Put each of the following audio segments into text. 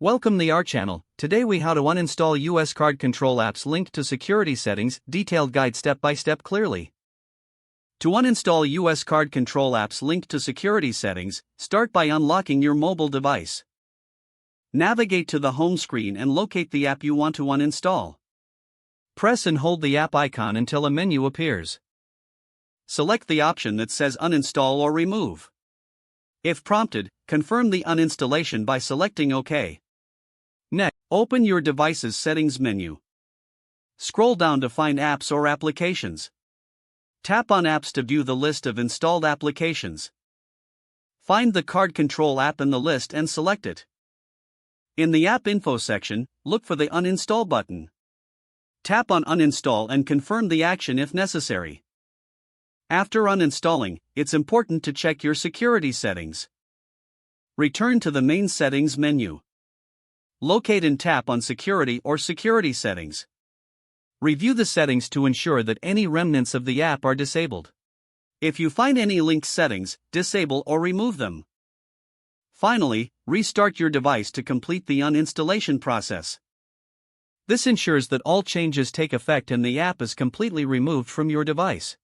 Welcome to our channel. Today we how to uninstall US card control apps linked to security settings, detailed guide step by step clearly. To uninstall US card control apps linked to security settings, start by unlocking your mobile device. Navigate to the home screen and locate the app you want to uninstall. Press and hold the app icon until a menu appears. Select the option that says uninstall or remove. If prompted, confirm the uninstallation by selecting OK. Next, open your device's settings menu. Scroll down to find apps or applications. Tap on apps to view the list of installed applications. Find the card control app in the list and select it. In the app info section, look for the uninstall button. Tap on uninstall and confirm the action if necessary. After uninstalling, it's important to check your security settings. Return to the main settings menu. Locate and tap on Security or Security Settings. Review the settings to ensure that any remnants of the app are disabled. If you find any linked settings, disable or remove them. Finally, restart your device to complete the uninstallation process. This ensures that all changes take effect and the app is completely removed from your device.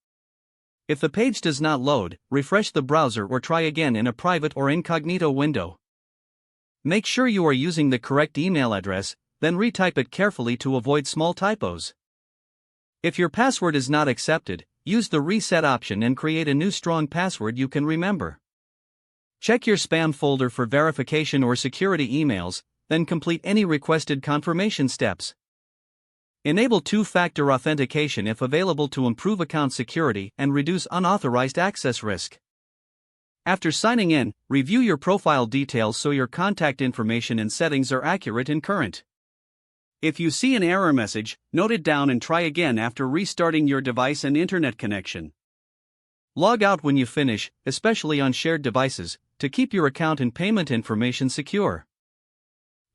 If the page does not load, refresh the browser or try again in a private or incognito window. Make sure you are using the correct email address, then retype it carefully to avoid small typos. If your password is not accepted, use the reset option and create a new strong password you can remember. Check your spam folder for verification or security emails, then complete any requested confirmation steps. Enable two-factor authentication if available to improve account security and reduce unauthorized access risk. After signing in, review your profile details so your contact information and settings are accurate and current. If you see an error message, note it down and try again after restarting your device and internet connection. Log out when you finish, especially on shared devices, to keep your account and payment information secure.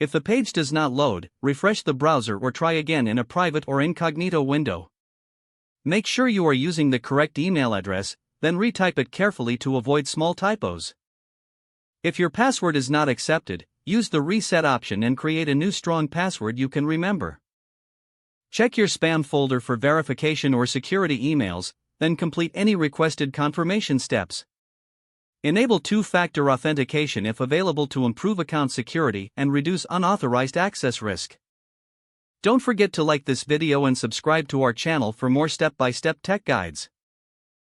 If the page does not load, refresh the browser or try again in a private or incognito window. Make sure you are using the correct email address, then retype it carefully to avoid small typos. If your password is not accepted, use the reset option and create a new strong password you can remember. Check your spam folder for verification or security emails, then complete any requested confirmation steps. Enable two-factor authentication if available to improve account security and reduce unauthorized access risk. Don't forget to like this video and subscribe to our channel for more step-by-step tech guides.